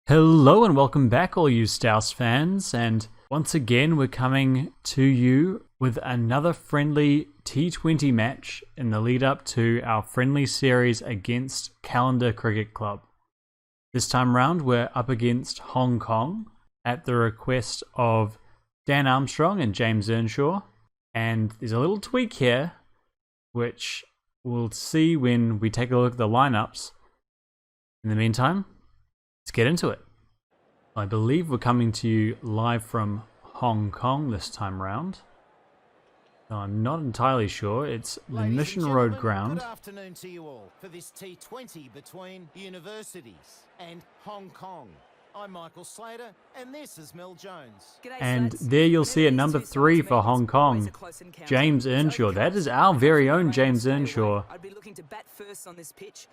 Hello and welcome back all you StAUSCC fans, and once again we're coming to you with another friendly T20 match in the lead up to our friendly series against Callander Cricket Club. This time round we're up against Hong Kong at the request of Dan Armstrong and James Earnshaw, and there's a little tweak here which we'll see when we take a look at the lineups. In the meantime, let's get into it. I believe we're coming to you live from Hong Kong this time round. No, I'm not entirely sure. It's the Mission Road ground. Good afternoon to you all for this T20 between universities and Hong Kong. I'm Michael Slater and this is Mel Jones. And there you'll see at number 3 for Hong Kong, James Earnshaw. That is our very own James Earnshaw,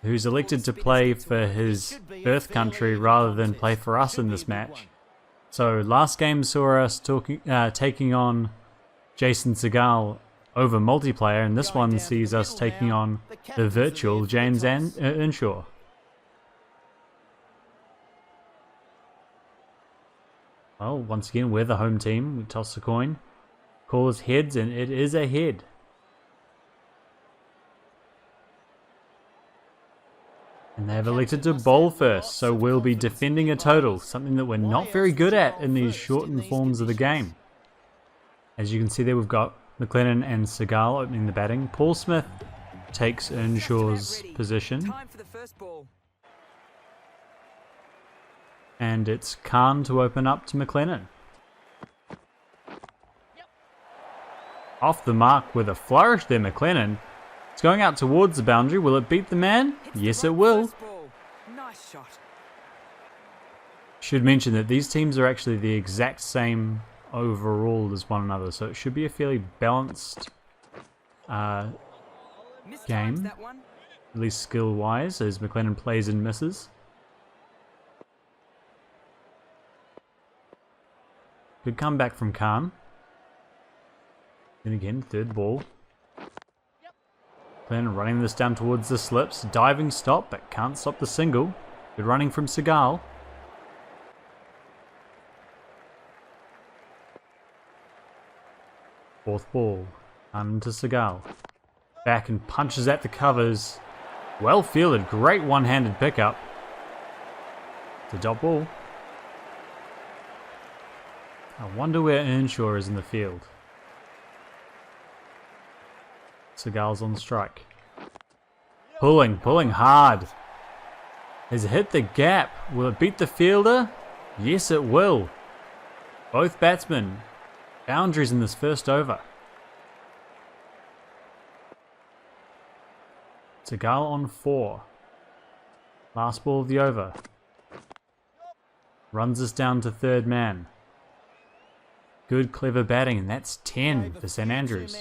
who's elected to play for his birth country rather than play for us in this match. So last game saw us taking on Jason Segal over multiplayer, and this one sees us taking on the virtual James Earnshaw. Well, once again, we're the home team. We toss the coin. Call is heads, and it is a head. And they've elected to bowl first, so we'll be defending a total, something that we're not very good at in these shortened forms of the game. As you can see there, we've got McLennan and Segal opening the batting. Paul Smith takes Earnshaw's position. And it's Khan to open up to McLennan. Off the mark with a flourish there, McLennan. It's going out towards the boundary. Will it beat the man? Yes, it will. Nice shot. Should mention that these teams are actually the exact same overall as one another, so it should be a fairly balanced game, at least skill-wise, as McLennan plays and misses. Good comeback from Khan. Then again, third ball. Glenn running this down towards the slips. Diving stop, but can't stop the single. Good running from Segal. Fourth ball. Khan to Segal. Back and punches at the covers. Well fielded. Great one-handed pickup. It's a dot ball. I wonder where Earnshaw is in the field. Segal's on strike. Pulling hard. Has it hit the gap? Will it beat the fielder? Yes, it will. Both batsmen. Boundaries in this first over. Segal on 4. Last ball of the over. Runs us down to third man. Good, clever batting, and that's 10 for St Andrews.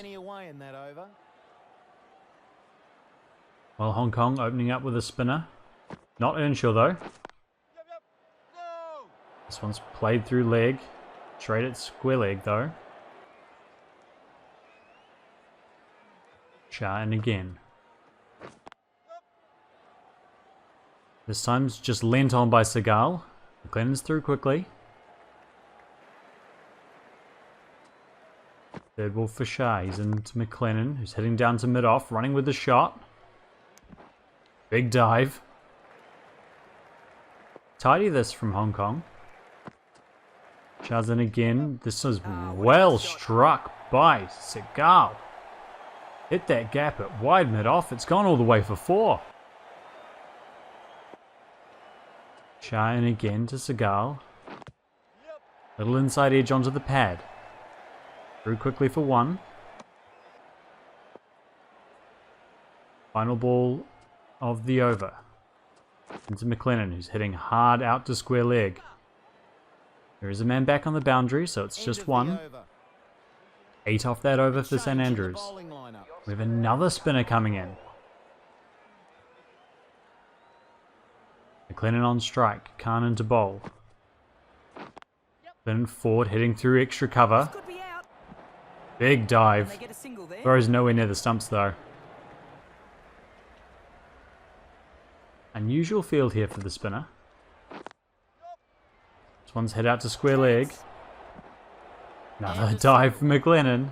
Well, Hong Kong opening up with a spinner. Not Earnshaw, though. This one's played through leg. Straight at square leg, though. Shah in again. This time's just lent on by Segal. McLennan's through quickly. Third ball for Shah. He's into McLennan, who's heading down to mid-off, running with the shot. Big dive. Tidy this from Hong Kong. Shah's in again. This is well struck by Segal. Hit that gap at wide mid-off. It's gone all the way for 4. Shah in again to Segal. Little inside edge onto the pad. Through quickly for 1. Final ball of the over. Into McLennan, who's hitting hard out to square leg. There is a man back on the boundary, so it's just 1. 8 off that over for St Andrews. We have another spinner coming in. McLennan on strike. Khan into bowl. Then forward, heading through extra cover. Big dive. Throws nowhere near the stumps though. Unusual field here for the spinner. This one's hit out to square leg. Another dive from McLennan.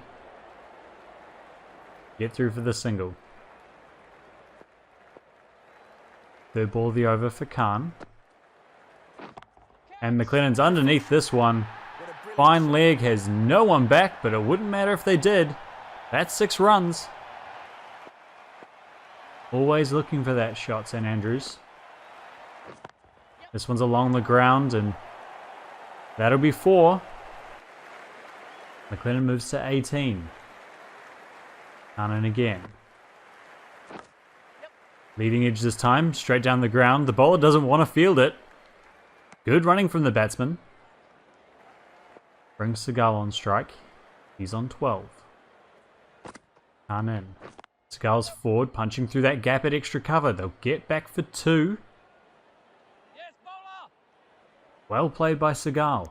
Get through for the single. Third ball of the over for Khan. And McLennan's underneath this one. Fine leg, has no one back, but it wouldn't matter if they did. That's 6 runs. Always looking for that shot, St Andrews. This one's along the ground, and that'll be 4. McLennan moves to 18. Cannon again. Leading edge this time, straight down the ground. The bowler doesn't want to field it. Good running from the batsman. Brings Seagal on strike. He's on 12. Cannon. Seagal's forward, punching through that gap at extra cover. They'll get back for 2. Well played by Seagal.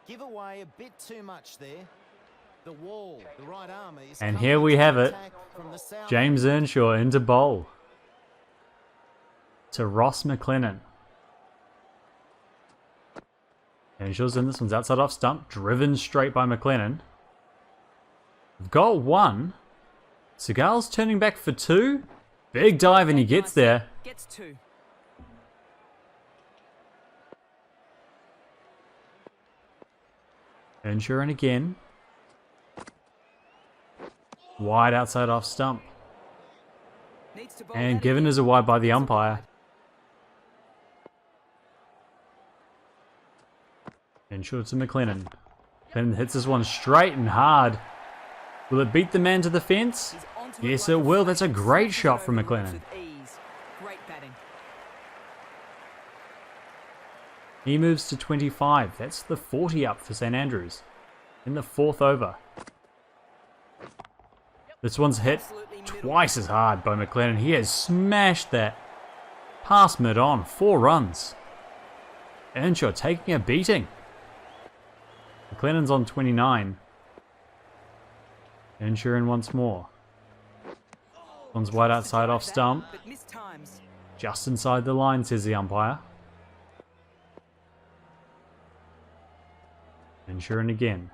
Give away a bit too much there. The wall, the right arm is And here we have it. from the south. James Earnshaw into bowl. To Ross McLennan. Earnshaw's in. This one's outside off stump. Driven straight by McLennan. We've got 1. Seagal's turning back for 2. Big dive and he gets there. Gets 2. Earnshaw in again. Wide outside off stump. Needs to bowl And that given again. as a wide by the umpire. Earnshaw to McLennan. McLennan hits this one straight and hard. Will it beat the man to the fence? He's onto Yes, like it a will. That's a freight. great Smashes shot it from over the McLennan. with ease. Great batting. He moves to 25. That's the 40 up for St Andrews. In the 4th over. This one's hit Absolutely middle. twice as hard by McLennan. He has smashed that past mid on. 4 runs. Earnshaw taking a beating. McLennan's on 29. Earnshaw in once more. One's wide outside off stump. But missed times. Just inside the line, says the umpire. Earnshaw in again.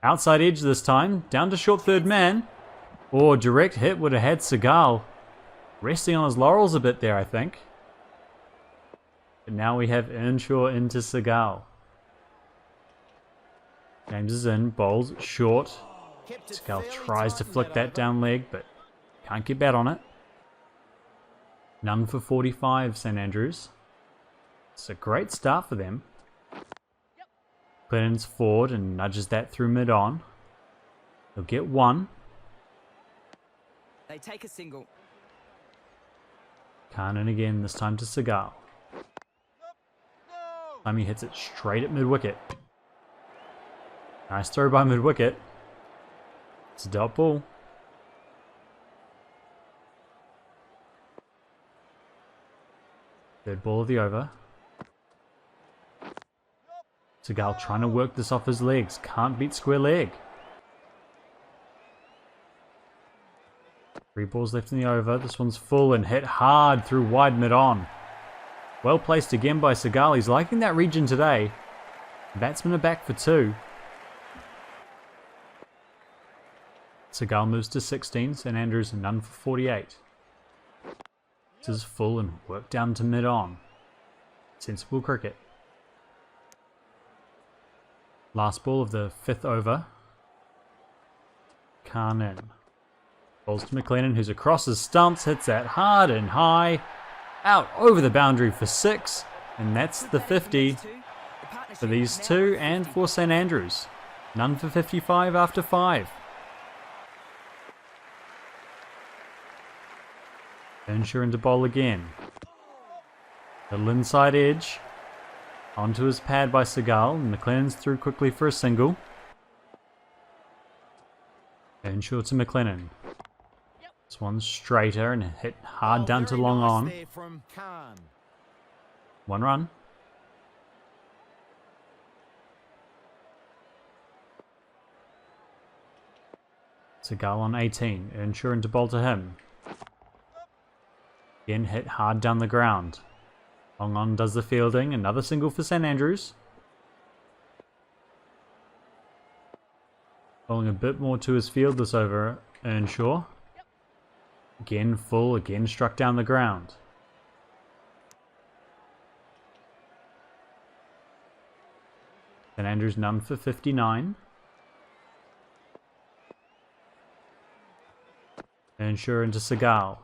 Outside edge this time. Down to short third man. Or direct hit would have had Seagal resting on his laurels a bit there, I think. But now we have Earnshaw into Seagal. James is in, bowls short. Kept it Seagal fairly tries to tight in flick that over. down leg, but can't get bat on it. None for 45, St Andrews. It's a great start for them. Glennon's forward and nudges that through mid-on. They'll get 1. They take a single. Cannon again, this time to Seagal. Time he hits it straight at mid-wicket. Nice throw by mid-wicket. It's a dot ball. Third ball of the over. Seagal trying to work this off his legs. Can't beat square leg. 3 balls left in the over. This one's full and hit hard through wide mid-on. Well placed again by Seagal. He's liking that region today. Batsmen are back for 2. Seagal moves to 16. St Andrews none for 48. This is full and work down to mid-on. Sensible cricket. Last ball of the 5th over. Khan in. Balls to McLennan, who's across his stumps, hits that hard and high. Out over the boundary for 6. And that's the 50 for these 2 and for St Andrews. None for 55 after 5. Earnshaw into bowl again. Little inside edge. Onto his pad by Seagal. McLennan's through quickly for a single. Earnshaw to McLennan. This one's straighter and hit hard down to Very long nice on. there from Khan. 1 run. Seagal on 18. Earnshaw into bowl to him. Again hit hard down the ground. Long on does the fielding. Another single for St Andrews. Bowling a bit more to his field this over, Earnshaw. Again full, again struck down the ground. St Andrews none for 59. Earnshaw into Seagal.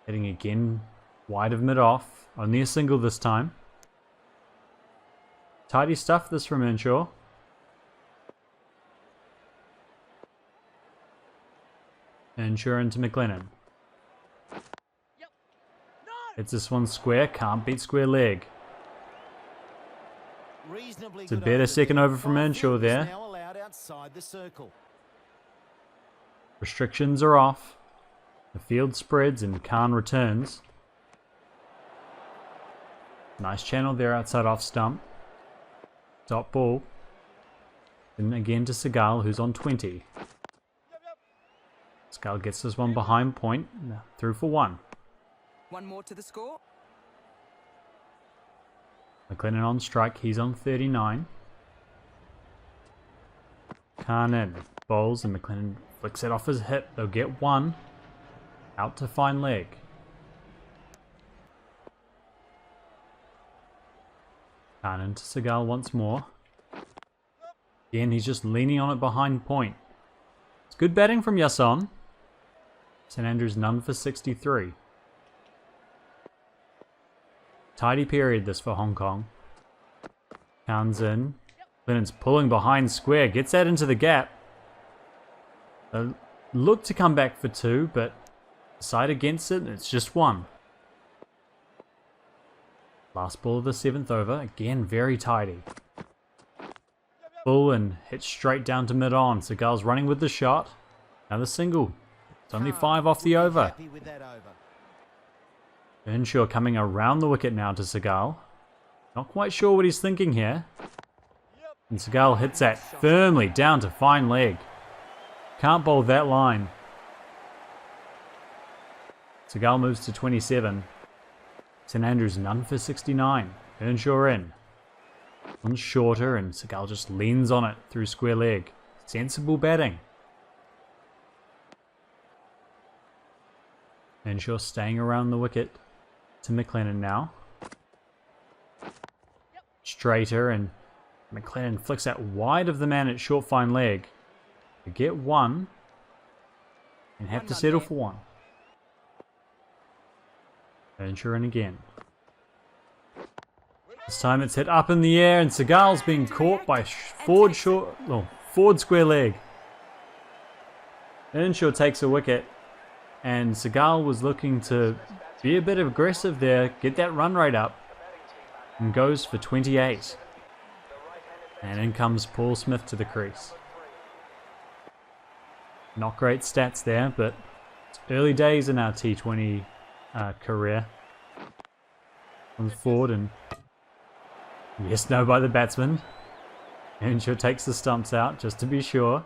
Hitting again wide of mid-off. Only a single this time. Tidy stuff this from Earnshaw. Earnshaw into McLennan. Hits this one square. Can't beat square leg. It's a better second over from Earnshaw there. Now allowed outside the circle. Restrictions are off. The field spreads and Khan returns. Nice channel there outside off stump. Dot ball. Then again to Seagal, who's on 20. Seagal gets this one behind point. Through for 1. One more to the score. McLennan on strike, he's on 39. Khan in. Bowls and McLennan flicks it off his hip. They'll get 1. Out to fine leg. Khan into Seagal once more. Again, he's just leaning on it behind point. It's good batting from Yason. St Andrews none for 63. Tidy period this for Hong Kong. Khan's in. Lennon's pulling behind square. Gets that into the gap. Look to come back for 2, but side against it, and it's just 1. Last ball of the 7th over. Again, very tidy. Bull and hit straight down to mid-on. Seagal's running with the shot. Another single. It's only 5 off the over. Happy with that over. Earnshaw coming around the wicket now to Seagal. Not quite sure what he's thinking here. And Seagal hits that firmly down to fine leg. Can't bowl that line. Seagal moves to 27. St Andrews none for 69. Earnshaw in. One's shorter and Seagal just leans on it through square leg. Sensible batting. Earnshaw staying around the wicket to McLennan now. Straighter and McLennan flicks that wide of the man at short fine leg. To get 1 and have to settle for 1. Earnshaw in again. This time it's hit up in the air and Seagal's being caught by forward square leg. Earnshaw takes a wicket and Seagal was looking to be a bit aggressive there, get that run rate up and goes for 28. And in comes Paul Smith to the crease. Not great stats there, but it's early days in our T20 career. Comes forward and yes, no by the batsman. Earnshaw takes the stumps out just to be sure.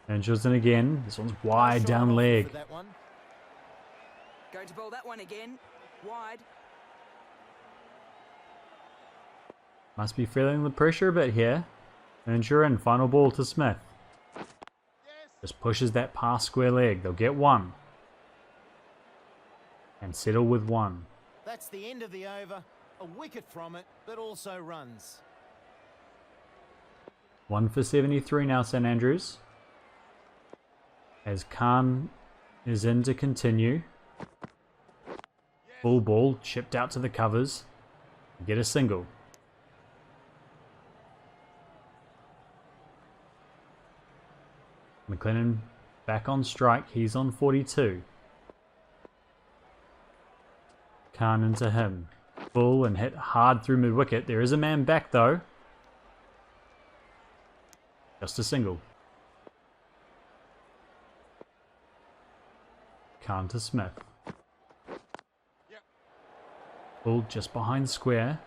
Earnshaw's in again. This one's wide down leg. Going to bowl that one again. Wide. Must be feeling the pressure a bit here. Earnshaw in, final ball to Smith. Just pushes that past square leg. They'll get 1. And settle with 1. That's the end of the over. A wicket from it, but also runs. 1 for 73 now, St Andrews. As Khan is in to continue. Full ball, chipped out to the covers. Get a single. McLennan back on strike. He's on 42. Khan into him. Full and hit hard through mid-wicket. There is a man back though. Just a single. Khan to Smith. Full just behind square.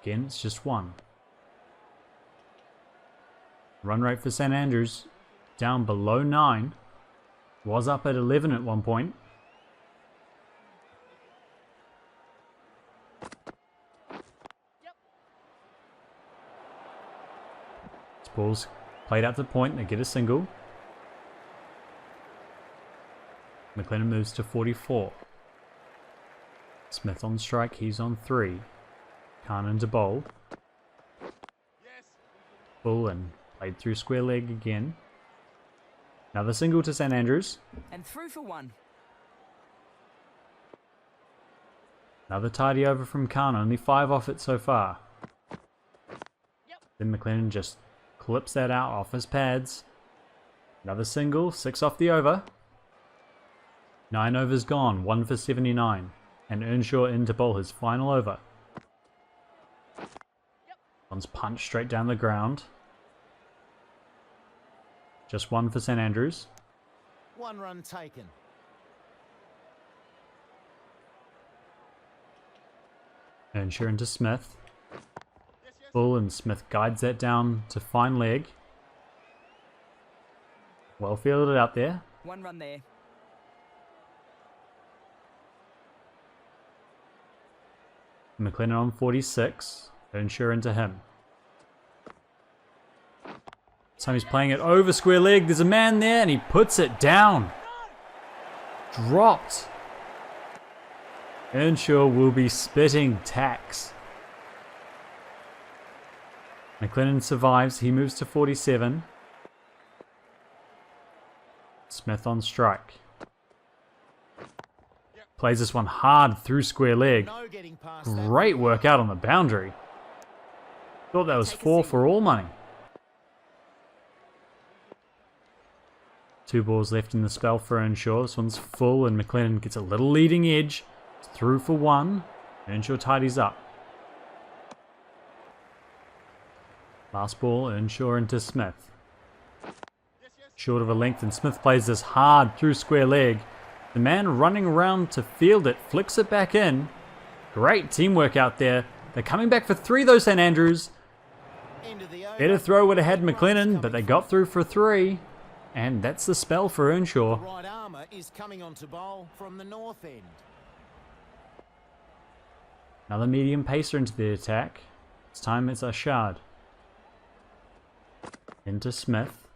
Again, it's just 1. Run rate for St Andrews down below 9. Was up at 11 at one point. This ball's played out to point. They get a single. McLennan moves to 44. Smith on strike. He's on 3. Callander to bowl. Bull and played through square leg again. Another single to St Andrews. And through for 1. Another tidy over from Khan. Only 5 off it so far. Then McLennan just clips that out off his pads. Another single. 6 off the over. 9 overs gone. 1 for 79. And Earnshaw in to bowl his final over. One's punched straight down the ground. Just 1 for St Andrews. 1 run taken. Earnshaw into Smith. Bull and Smith guides that down to fine leg. Well fielded out there. 1 run there. McLennan on 46. Earnshaw into him. This time he's playing it over square leg. There's a man there and he puts it down. Dropped. Earnshaw will be spitting tacks. McLennan survives. He moves to 47. Smith on strike. Plays this one hard through square leg. No getting past that. Great work out on the boundary. Thought that was 4 for all money. 2 balls left in the spell for Earnshaw. This one's full and McLennan gets a little leading edge. It's through for 1. Earnshaw tidies up. Last ball, Earnshaw into Smith. Short of a length and Smith plays this hard through square leg. The man running around to field it flicks it back in. Great teamwork out there. They're coming back for 3 though, St Andrews. Into the over. Better throw would have had McLennan, but they got through for 3. And that's the spell for Earnshaw. Right armour is coming on to bowl from the north end. Another medium pacer into the attack. This time it's Ashard. Into Smith.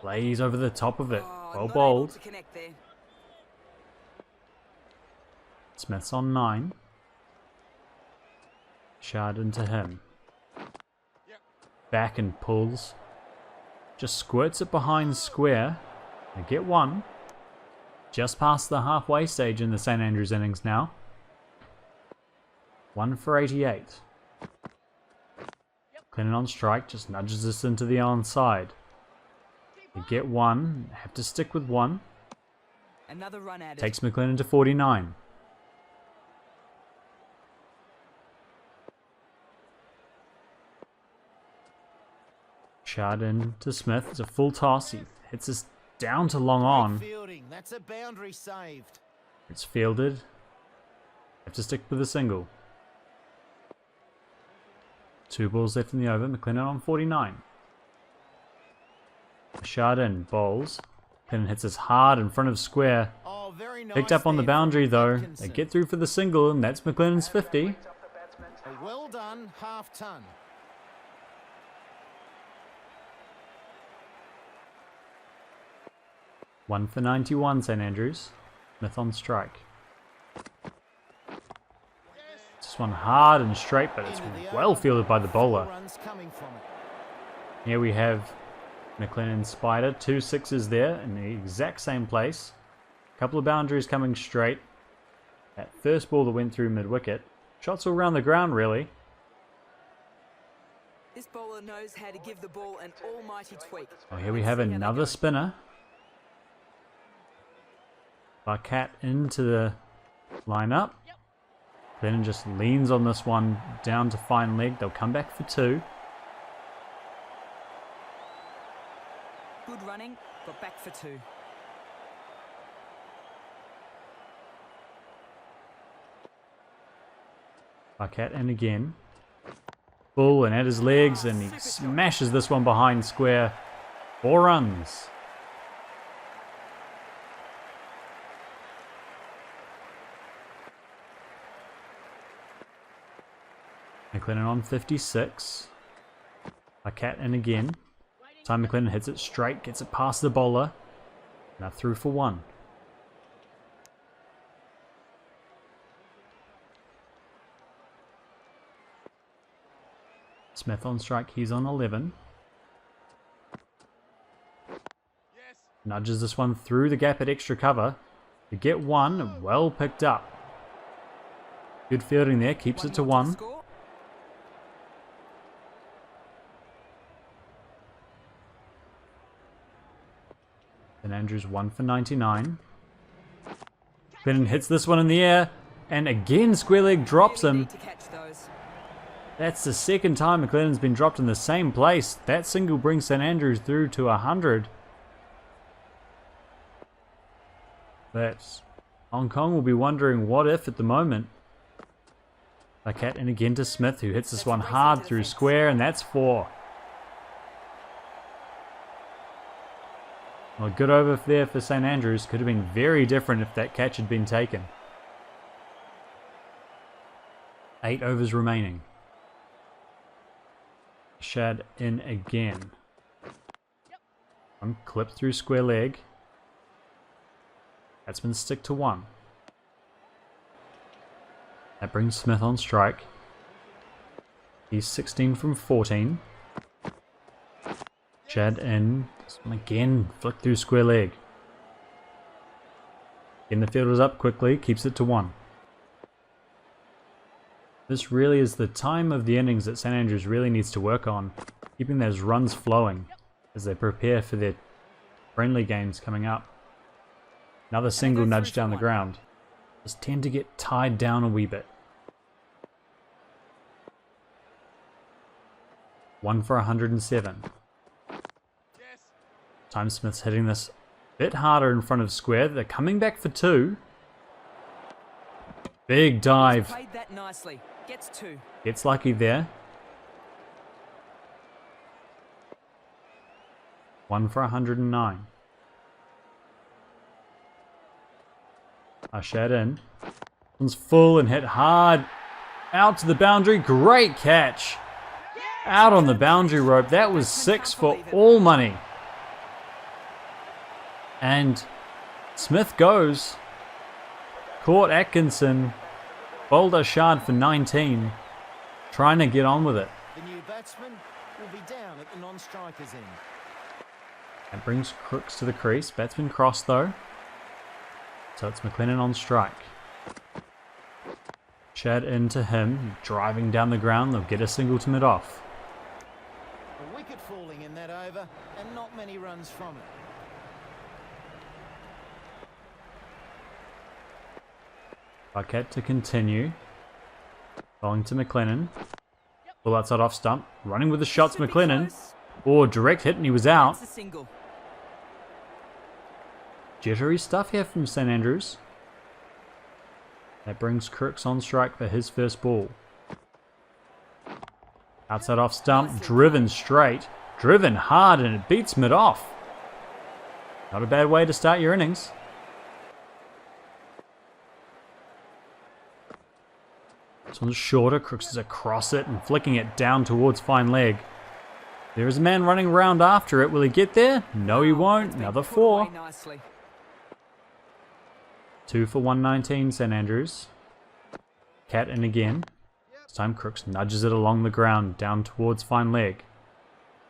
Plays over the top of it. Oh, Well not bowled. able to connect there. Smith's on 9. Ashard into him. Back and pulls. Just squirts it behind square. They get 1. Just past the halfway stage in the St Andrews innings now. 1 for 88. McLennan on strike, just nudges this into the onside. They get 1, have to stick with 1. Another run added. Takes McLennan to 49. Shard in to Smith. It's a full toss. He hits this down to long on. Great fielding. That's a boundary saved. It's fielded. Have to stick with a single. 2 balls left in the over. McLennan on 49. Shard in. Bowls. McLennan hits this hard in front of square. Oh, very nice. Picked up on the there boundary from though. Atkinson. They get through for the single and that's McLennan's 50. A well done half ton. One for 91, St Andrews. Smith on strike. This one hard and straight, but it's well fielded by the bowler. 4 runs coming from it. Here we have McLennan Spider, 2 6s there in the exact same place. A couple of boundaries coming straight. That first ball that went through mid-wicket. Shots all around the ground, really. This bowler knows how to give the ball an almighty tweak. Oh, here we Let's have see how they another go. spinner. Barkat into the lineup. Then just leans on this one down to fine leg. They'll come back for 2. Good running, got back for 2. Barkat in again. Bull and at his legs and he smashes this one behind square. 4 runs. McLennan on 56. Cat in again. Time McLennan hits it straight, gets it past the bowler. Now through for 1. Smith on strike, he's on 11. Nudges this one through the gap at extra cover. To get 1, well picked up. Good fielding there, keeps it to 1. St Andrews 1 for 99. Clinton hits this one in the air, and again square leg drops him. That's the second time McLennan's been dropped in the same place. That single brings St Andrews through to 100. But Hong Kong will be wondering what if at the moment. Cat in again to Smith, who hits this one hard through square, and that's 4. Well, a good over there for St Andrews. Could have been very different if that catch had been taken. 8 overs remaining. Shad in again. Clipped through square leg. Batsmen stick to 1. That brings Smith on strike. He's 16 from 14. Shad in. Again, flick through square leg. Again, the fielder's up quickly, keeps it to 1. This really is the time of the innings that St Andrews really needs to work on, keeping those runs flowing as they prepare for their friendly games coming up. Another single nudge down the ground. Just tend to get tied down a wee bit. 1 for 107. Time Smith's hitting this a bit harder in front of square. They're coming back for 2. Big dive. Played that nicely. Gets 2. Gets lucky there. 1 for 109. Ashad in. One's full and hit hard. Out to the boundary. Great catch. Out on the boundary rope. That was 6 for all money. And Smith goes. Caught Atkinson. Bowled Ashad for 19. Trying to get on with it. The new batsman will be down at the non-striker's end. That brings Crooks to the crease. Batsman cross though. So it's McLennan on strike. Shad into him. Driving down the ground. They'll get a single to mid off. A wicket falling in that over and not many runs from it. Bucket to continue. Bowling to McLennan. Pull outside off stump. Running with the shots, McLennan. Or direct hit and he was out. Jittery stuff here from St Andrews. That brings Crooks on strike for his first ball. Outside off stump. Driven straight. Driven hard and it beats mid off. Not a bad way to start your innings. This one's shorter. Crooks is across it and flicking it down towards fine leg. There is a man running around after it. Will he get there? No, he won't. Another 4. 2 for 119, St Andrews. Cat in again. This time Crooks nudges it along the ground, down towards fine leg.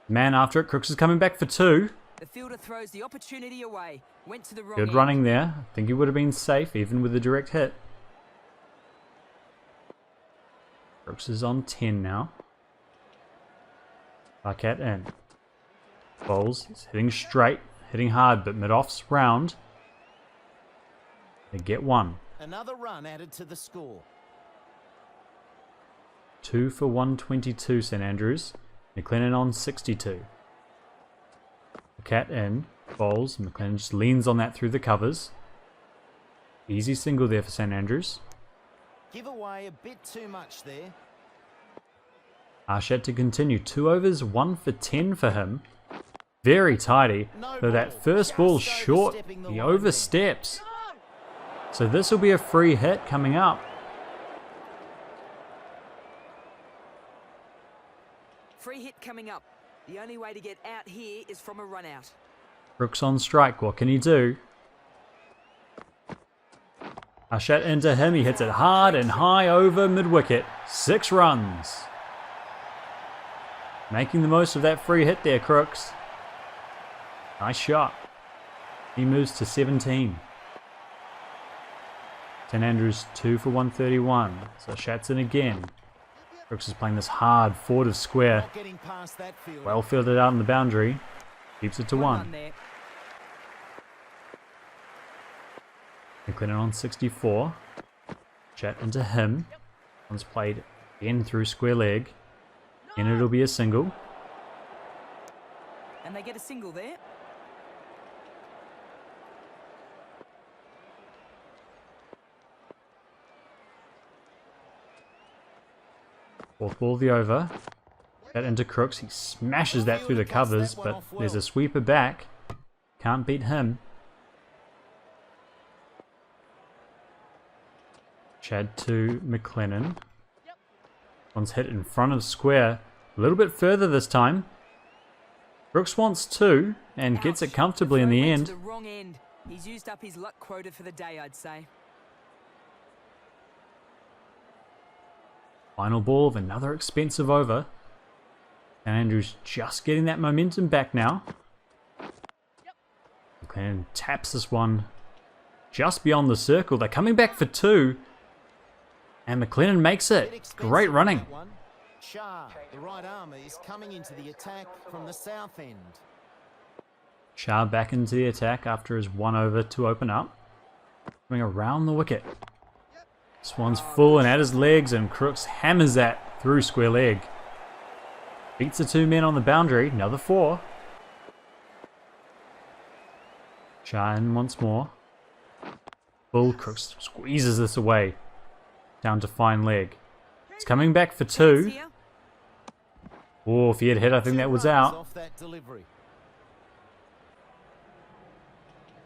Man after it. Crooks is coming back for 2. The fielder throws the opportunity away. Went to the wrong Good end. running there. I think he would have been safe even with the direct hit. Crooks is on 10 now. Bucket in. Bowls. He's hitting straight. Hitting hard, but mid-off's round. They get 1. Another run added to the score. 2 for 122, St Andrews. McLennan on 62. Cat in. Bowls. McLennan just leans on that through the covers. Easy single there for St Andrews. Give away a bit too much there. Arshad to continue. 2 overs, 1 for 10 for him. Very tidy. Though that first ball short, he oversteps. So this will be a free hit coming up. Free hit coming up. The only way to get out here is from a run out. Crooks on strike. What can he do? A shot into him. He hits it hard and high over mid-wicket. 6 runs. Making the most of that free hit there, Crooks. Nice shot. He moves to 17. St Andrews 2 for 131. So Shat's in again. Crooks is playing this hard forward of square. Well fielded out on the boundary. Keeps it to 1. McLennan on 64. Shat into him. One's played again through square leg. And it'll be a single. And they get a single there. Fourth ball of the over. That into Crooks. He smashes that through the covers, but there's a sweeper back. Can't beat him. Chad to McLennan. One's hit in front of square. A little bit further this time. Crooks wants 2 and gets it comfortably in the end. The wrong end. He's used up his luck quota for the day, I'd say. Final ball of another expensive over. And Andrews just getting that momentum back now. McLennan taps this one just beyond the circle. They're coming back for 2. And McLennan makes it. Great running. Shah, the right arm, is coming into the attack from the south end. Shah back into the attack after his 1 over to open up. Coming around the wicket. This one's full and at his legs, and Crooks hammers that through square leg. Beats the 2 men on the boundary. Another 4. Shah in once more. Full. Crooks squeezes this away. Down to fine leg. It's coming back for 2. Oh, if he had hit, I think that was out.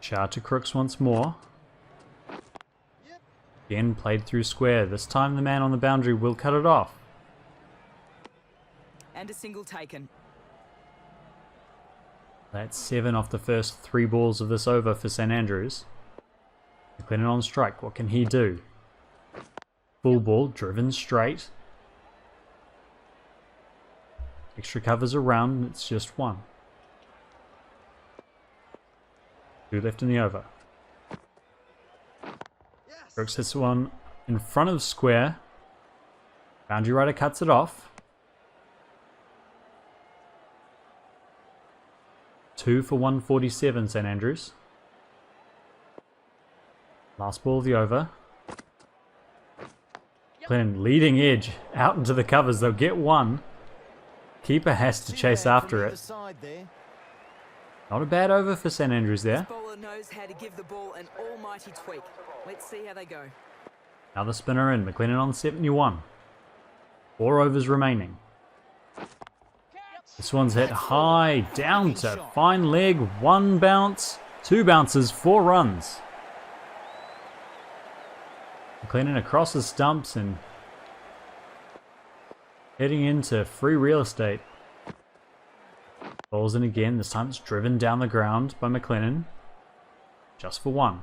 Shah to Crooks once more. Again, played through square. This time the man on the boundary will cut it off. And a single taken. That's 7 off the first 3 balls of this over for St Andrews. McLennan on strike. What can he do? Full ball, driven straight. Extra covers around, it's just 1. 2 left in the over. Crooks hits one in front of square. Boundary rider cuts it off. 2 for 147, St Andrews. Last ball of the over. Glenn leading edge out into the covers. They'll get 1. Keeper has to chase after it. Not a bad over for St Andrews there. This bowler knows how to give the ball an almighty tweak. Let's see how they go. Another spinner in. McLennan on 71. 4 overs remaining. This one's hit high, down to fine leg. 1 bounce, 2 bounces, 4 runs. McLennan across the stumps and heading into free real estate. Balls in again. This time it's driven down the ground by McLennan. Just for 1.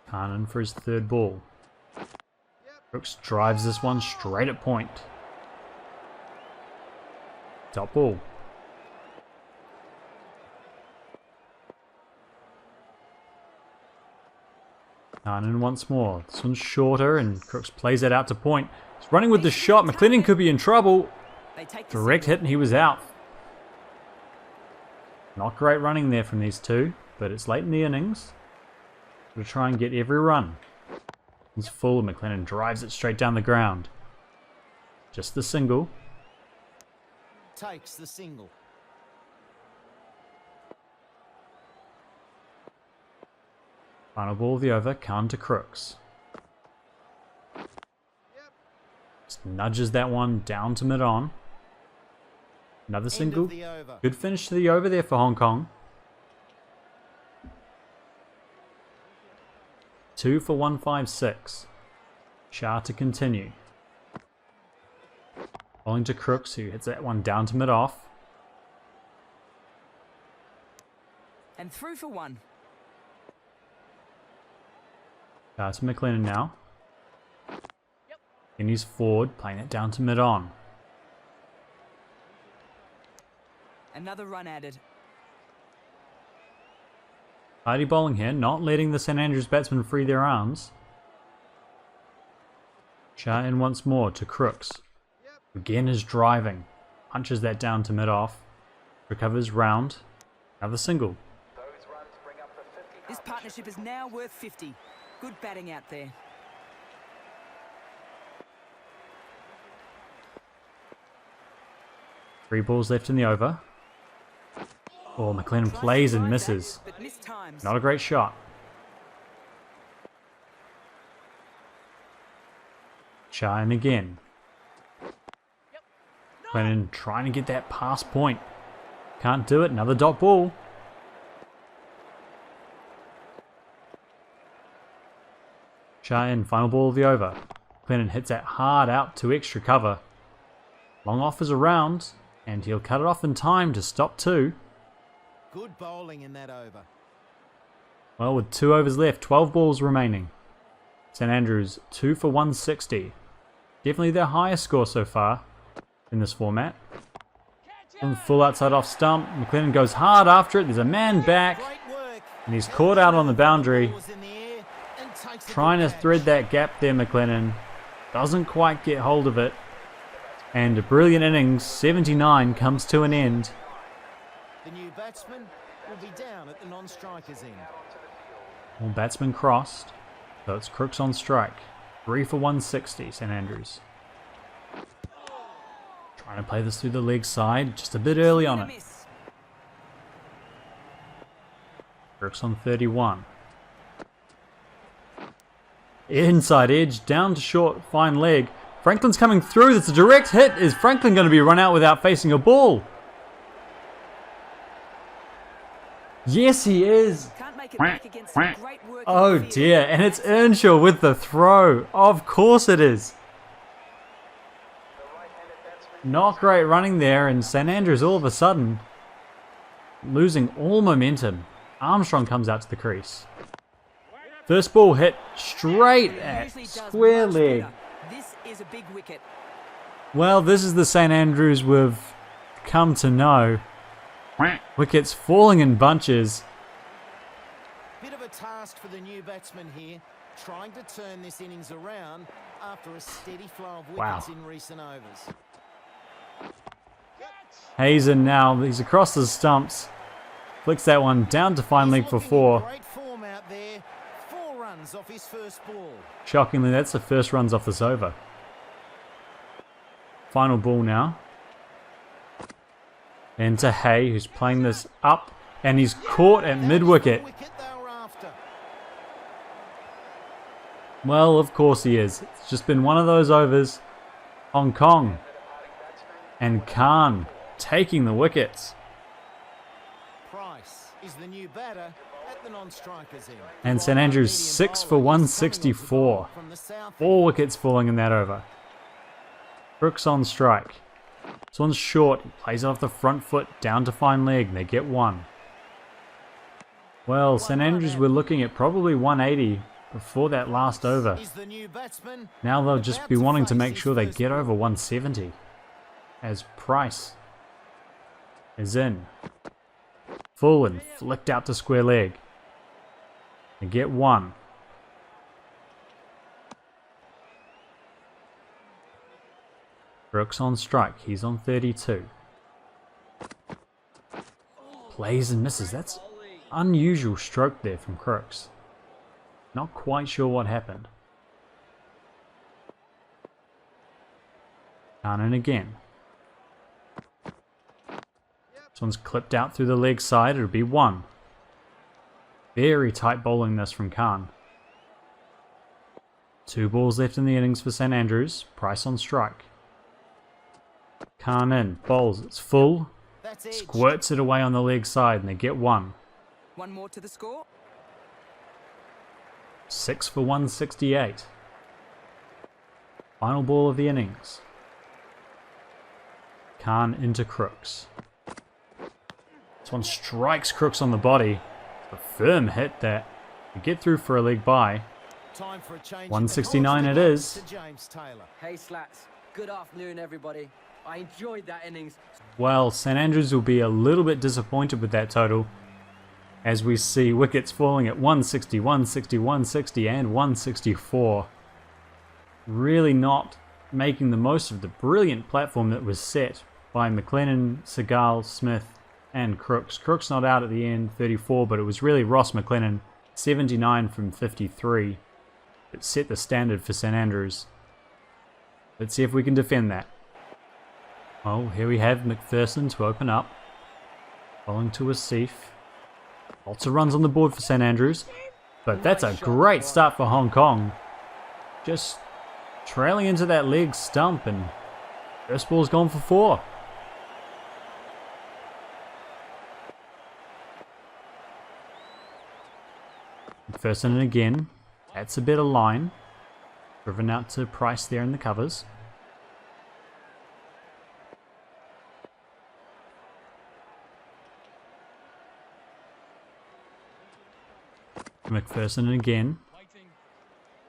Khan for his 3rd ball. Crooks drives this one straight at point. Top ball. Khan once more. This one's shorter and Crooks plays it out to point. He's running with the shot. McLennan could be in trouble. Direct hit and he was out. Not great running there from these 2, but it's late in the innings. We'll try and get every run. He's full. McLennan drives it straight down the ground. Just the single. Takes the single. Final ball of the over. Khan to Crooks. Just nudges that one down to mid-on. Another single. Good finish to the over there for Hong Kong. 2 for 156. Shah to continue. Bowling to Crooks, who hits that one down to mid-off. And through for 1. Shah to McLennan now. And he's forward, playing it down to mid-on. Another run added. Tidy bowling here, not letting the St Andrews batsmen free their arms. Shah in once more to Crooks. Again is driving. Punches that down to mid-off. Recovers round. Another single. This partnership is now worth 50. Good batting out there. Three balls left in the over. Oh, McLennan plays and misses. But missed times. Not a great shot. Shah in again. McLennan trying to get that pass point. Can't do it. Another dot ball. Shah in, final ball of the over. McLennan hits that hard out to extra cover. Long off is around, and he'll cut it off in time to stop 2. Good bowling in that over. Well, with 2 overs left, 12 balls remaining. St Andrews 2 for 160. Definitely their highest score so far in this format. From full outside off stump, McLennan goes hard after it. There's a man back, and he's caught out on the boundary. Trying to thread that gap there, McLennan. Doesn't quite get hold of it. And a brilliant innings, 79, comes to an end. The new batsman will be down at the non-striker's end. All batsmen crossed, so it's Crooks on strike. 3 for 160, St Andrews. Trying to play this through the leg side, just a bit early on it. Crooks on 31. Inside edge, down to short, fine leg. Franklin's coming through. That's a direct hit. Is Franklin going to be run out without facing a ball? Yes, he is. Can't make it back against some great work in Oh the field. dear, and it's Earnshaw with the throw. Of course it is. Not great running there, and St Andrews all of a sudden losing all momentum. Armstrong comes out to the crease. First ball hit straight at Usually does square much leg. better. This is a big wicket. Well, this is the St Andrews we've come to know. Wickets falling in bunches. Bit of a task for the new batsman here, trying to turn this innings around after a steady flow of wickets in recent overs. Hazen now, he's across the stumps. Flicks that one down to fine leg for 4. Great form out there. 4 runs off his first ball. Shockingly, that's the first runs off this over. Final ball now. And to Hay, who's playing this up, and he's caught at mid-wicket. Wicket they were after. Well, of course he is. It's just been one of those overs. Hong Kong. And Khan taking the wickets. Price is the new batter at the non-strikers end. And St Andrews 6 for 164. From the south. 4 wickets falling in that over. Brooks on strike. This one's short. He plays it off the front foot down to fine leg. They get 1. Well, St Andrews were looking at probably 180 before that last over. Is the new batsman Now they'll just about be wanting to face make his sure they first get ball. over 170. As Price is in. Full and flicked out to square leg. They get 1. Brooks on strike. He's on 32. Plays and misses. That's unusual stroke there from Crooks. Not quite sure what happened. Down and again. This one's clipped out through the leg side. It'll be 1. Very tight bowling this from Khan. 2 balls left in the innings for St Andrews. Price on strike. Khan in. Bowls. It's full. That's edge. Squirts it away on the leg side and they get 1. One more to the score. 6 for 168. Final ball of the innings. Khan into Crooks. This one strikes Crooks on the body. It's a firm hit that to get through for a leg bye. Time for a change. 169 it is. Hey Slats, good afternoon everybody. I enjoyed that innings. Well, St Andrews will be a little bit disappointed with that total, as we see wickets falling at 160, 160, 160 and 164. Really not making the most of the brilliant platform that was set by McLennan, Seagal, Smith and Crooks. Crooks not out at the end, 34, but it was really Ross McLennan, 79 from 53. It set the standard for St Andrews. Let's see if we can defend that. Oh, here we have McPherson to open up. Bowling to Asif. Lots of runs on the board for St Andrews. But that's a great start for Hong Kong. Just trailing into that leg stump, and first ball's gone for 4. McPherson in again. That's a better line. Driven out to Price there in the covers. McPherson again.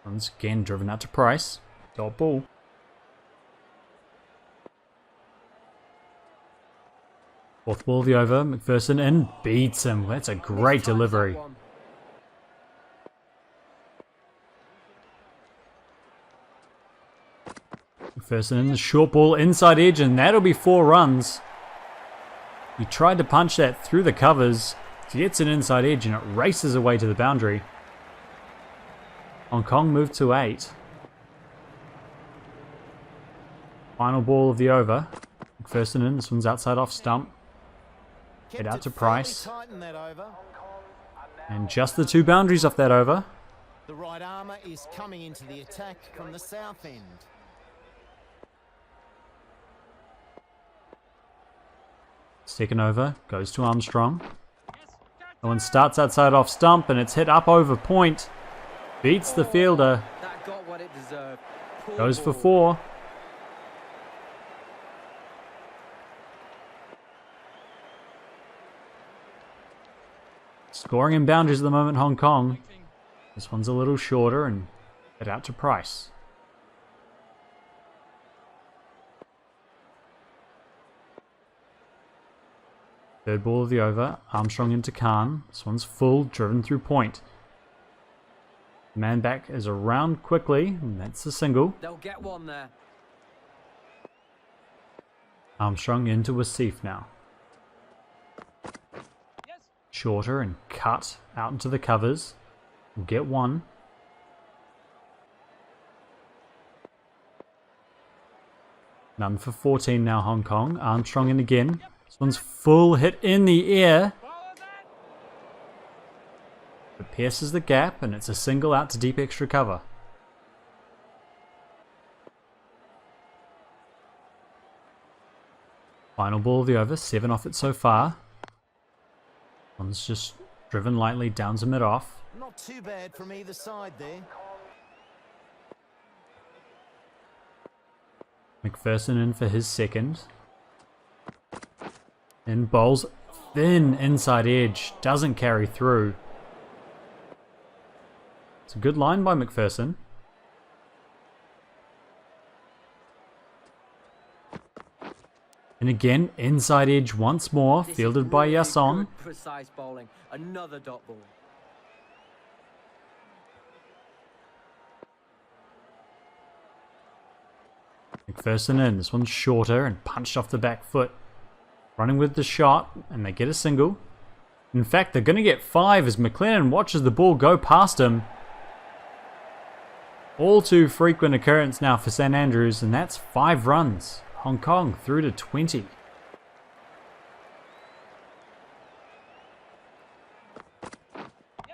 Once again driven out to Price. Dot ball. Fourth ball of the over. McPherson in. Beats him. That's a great delivery. McPherson in the short ball inside edge, and that'll be 4 runs. He tried to punch that through the covers. Gets an inside edge and it races away to the boundary. Hong Kong moved to 8. Final ball of the over. McPherson in. This one's outside off stump. Head out to Price. And just the 2 boundaries off that over. The right armour is coming into the attack from the south end. Second over goes to Armstrong. That one starts outside off stump and it's hit up over point. Beats the fielder. That got what it deserved. Goes for 4. Scoring in boundaries at the moment, Hong Kong. This one's a little shorter and head out to Price. Third ball of the over. Armstrong into Khan. This one's full, driven through point. Man back is around quickly, and that's a single. They'll get one there. Armstrong into Asif now. Shorter and cut out into the covers. We'll get 1. None for 14 now, Hong Kong. Armstrong in again. This one's full, hit in the air. It pierces the gap and it's a single out to deep extra cover. Final ball of the over, 7 off it so far. One's just driven lightly down to mid-off. Not too bad from either side there. McPherson in for his second. And bowls thin inside edge, doesn't carry through. It's a good line by McPherson. And again, inside edge once more, fielded by Yasson. Precise bowling. Another dot ball. McPherson in. This one's shorter and punched off the back foot. Running with the shot, and they get a single. In fact, they're going to get 5 as McLennan watches the ball go past him. All too frequent occurrence now for St Andrews, and that's 5 runs. Hong Kong through to 20.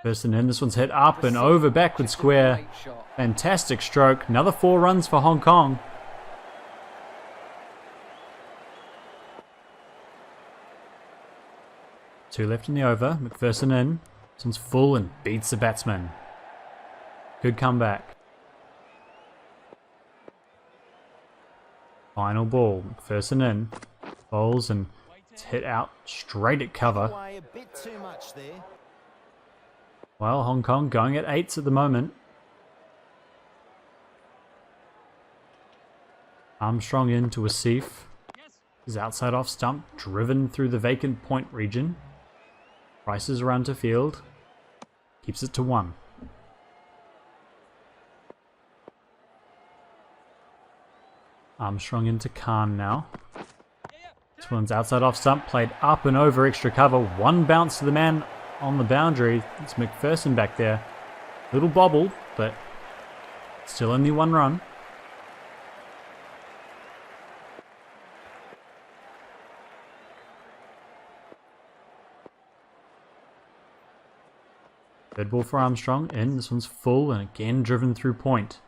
Person in. This one's hit up and over backward square. Fantastic stroke. Another 4 runs for Hong Kong. Two left in the over. McPherson in. This one's full and beats the batsman. Good comeback. Final ball. McPherson in. Bowls and it's hit out straight at cover. Away a bit too much there. Well, Hong Kong going at 8s at the moment. Armstrong into Asif. His outside off stump driven through the vacant point region. Prices around to field. Keeps it to 1. Armstrong into Khan now. This one's outside off stump, played up and over extra cover. One bounce to the man on the boundary. It's McPherson back there. Little bobble, but still only 1 run. Third ball for Armstrong, in. This one's full and again driven through point.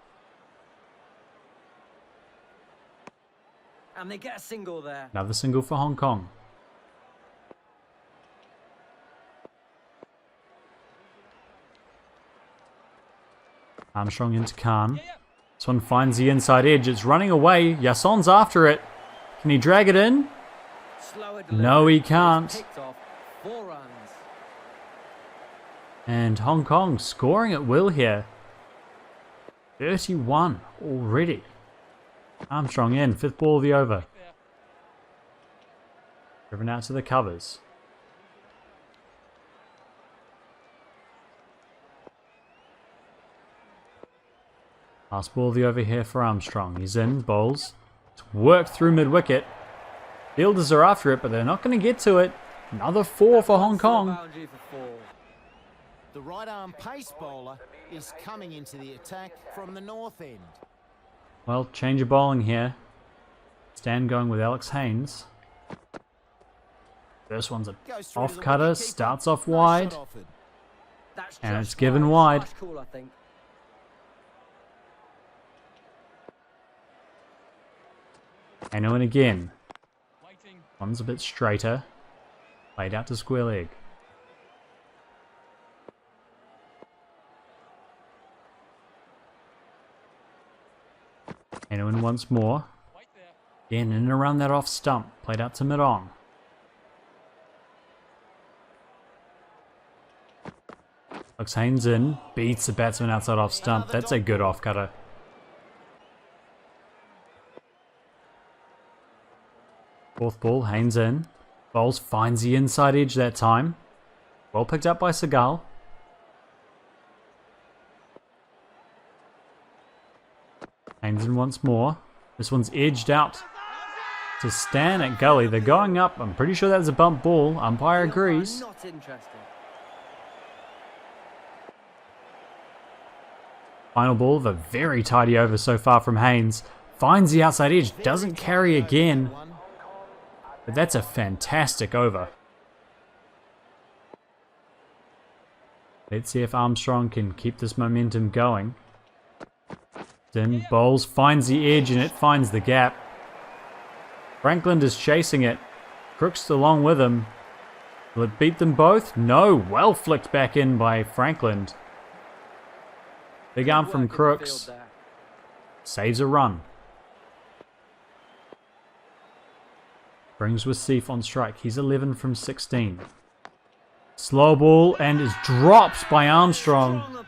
And they get a single there. Another single for Hong Kong. Armstrong into Khan. This one finds the inside edge. It's running away. Yasson's after it. Can he drag it in? No, he can't. Picked off 4 runs. And Hong Kong scoring at will here. 31 already. Armstrong in, 5th ball of the over. Driven out to the covers. Last ball of the over here for Armstrong. He's in, bowls. It's worked through mid-wicket. Fielders are after it, but they're not going to get to it. Another 4 for Hong Kong. The right arm pace bowler is coming into the attack from the north end. Well, change of bowling here. Stan going with Alex Haynes. First one's an off cutter, starts off wide, and it's given wide. Cool, I think. And in again. One's a bit straighter. Played out to square leg. And in once more. Again, in and around that off stump. Played out to mid-on. Alex Haynes in. Beats the batsman outside off stump. That's a good off cutter. Fourth ball, Haynes in. Bowles finds the inside edge that time. Well picked up by Seagal. Haynes in once more. This one's edged out to Stan at gully. They're going up. I'm pretty sure that's a bump ball. Umpire agrees. Not interesting. Final ball of a very tidy over so far from Haynes. Finds the outside edge. Doesn't carry again. But that's a fantastic over. Let's see if Armstrong can keep this momentum going. Then Bowles finds the edge and it finds the gap. Franklin is chasing it. Crooks along with him. Will it beat them both? No. Well flicked back in by Franklin. Big arm from Crooks. Saves a run. Brings with Seif on strike. He's 11 from 16. Slow ball and is dropped by Armstrong.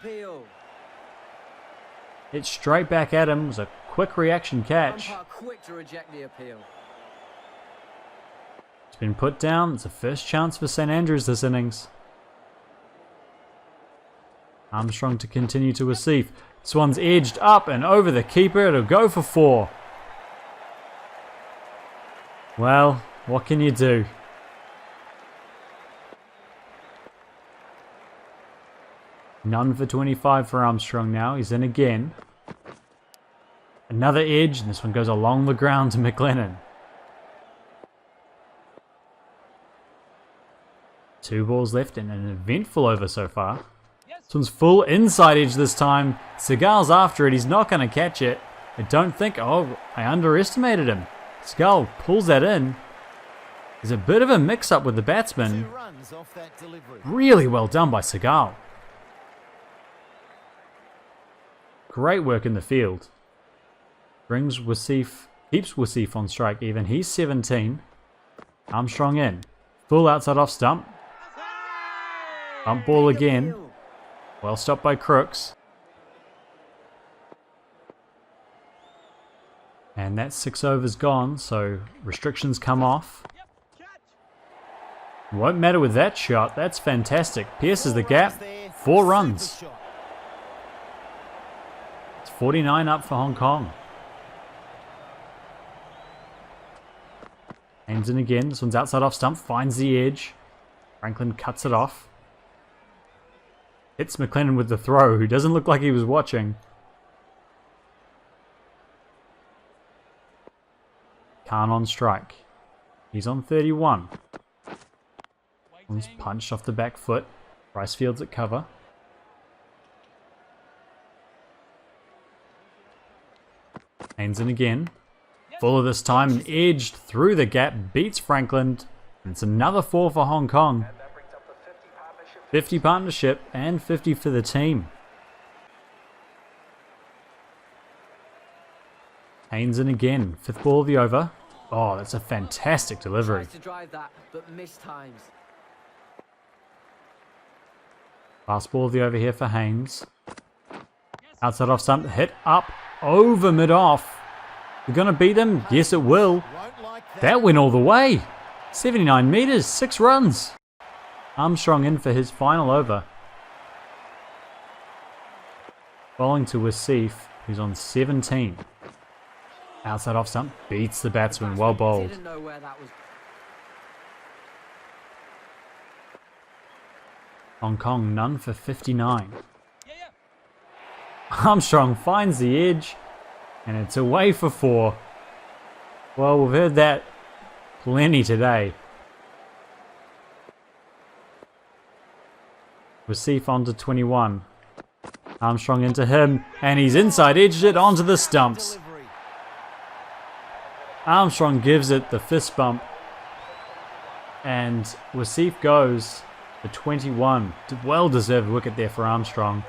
It's straight back at him. It was a quick reaction catch. Quick to reject the appeal. It's been put down. It's a first chance for St Andrews this innings. Armstrong to continue to Asif. This one's edged up and over the keeper. It'll go for 4. Well, what can you do? None for 25 for Armstrong now. He's in again. Another edge, and this one goes along the ground to McLennan. 2 balls left and an eventful over so far. This one's full inside edge this time. Seagal's after it. He's not going to catch it. I don't think... Oh, I underestimated him. Seagal pulls that in. There's a bit of a mix-up with the batsman. Really well done by Seagal. great work in the field. Keeps Wasif on strike even. He's 17. Armstrong in. Full outside off stump. Bump ball again. Well stopped by Crooks. And that 6 overs gone, so restrictions come off. Won't matter with that shot. That's fantastic. Pierces the gap. 4 runs. It's 49 up for Hong Kong. Aims in again. This one's outside off stump. Finds the edge. Franklin cuts it off. Hits McLennan with the throw, who doesn't look like he was watching. Khan on strike. He's on 31. One's punched off the back foot. Bryce fields at cover. Haynes in again. Fuller this time and edged through the gap. Beats Franklin. And it's another 4 for Hong Kong. 50 partnership and 50 for the team. Haynes in again. 5th ball of the over. Oh, that's a fantastic delivery. Tries to drive that, but missed times. Last ball of the over here for Haynes. Outside off stump. Hit up over mid-off. We're going to beat him? Yes, it will. That went all the way. 79 metres, 6 runs. Armstrong in for his final over. Bowling to Wasif, who's on 17. Outside off stump, beats the batsman, well bowled. Didn't know where that was. Hong Kong none for 59. Armstrong finds the edge, and it's away for 4. Well, we've heard that plenty today. Wasif on to 21. Armstrong into him, and he's inside edged it onto the stumps. Armstrong gives it the fist bump, and Wasif goes for 21. Well-deserved wicket there for Armstrong.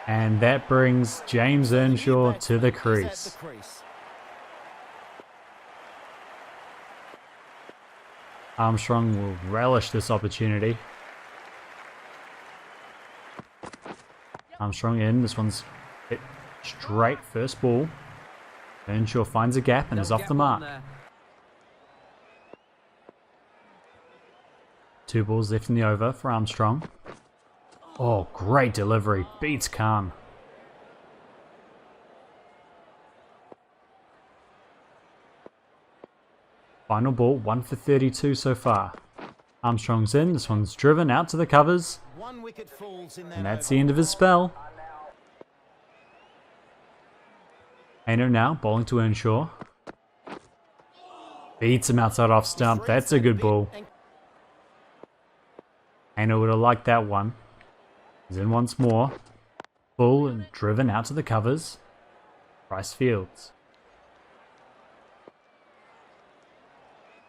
And that brings James Earnshaw to the crease. Armstrong will relish this opportunity. Armstrong in. This one's hit straight first ball. Earnshaw finds a gap and is off the mark. 2 balls left in the over for Armstrong. Oh, great delivery. Beats Khan. Final ball, 1 for 32 so far. Armstrong's in. This one's driven out to the covers. And that's the end of his spell. Haino now, bowling to Earnshaw. Beats him outside off stump. That's a good ball. Haino would have liked that one. He's in once more. Full and driven out to the covers. Bryce fields.